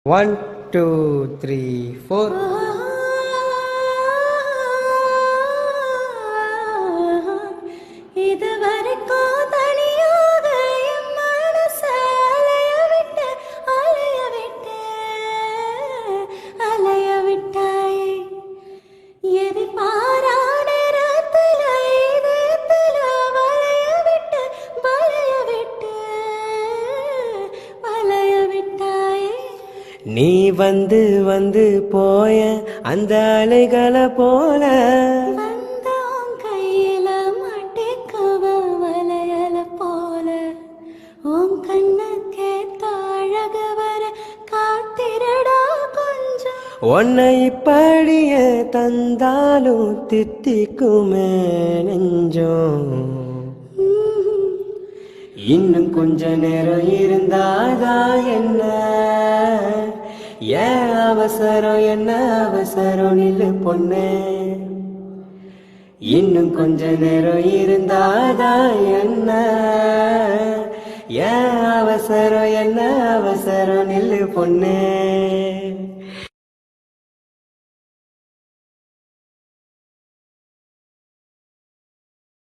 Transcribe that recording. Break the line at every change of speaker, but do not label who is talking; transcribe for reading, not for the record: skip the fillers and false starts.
One, two, three, four. நீ வந்து வந்து போய அந்த அலைகளை போல
கையில மாட்டிக்கவ வளையல போல உன் கண்ணுக்கே தாழக வர காத்திரடா கொஞ்சம்
உன்னை இப்படியே தந்தாலும் தித்திக்குமே நெஞ்சம். இன்னும் கொஞ்ச நேரம் இருந்தாதான் என்ன, ஏன் அவசரம் என்ன அவசரம் நில்லு பொண்ணே. இன்னும் கொஞ்ச நேரம் இருந்தாதான் என்ன, ஏன் அவசரம் என்ன அவசரம் நில்லு பொண்ணே.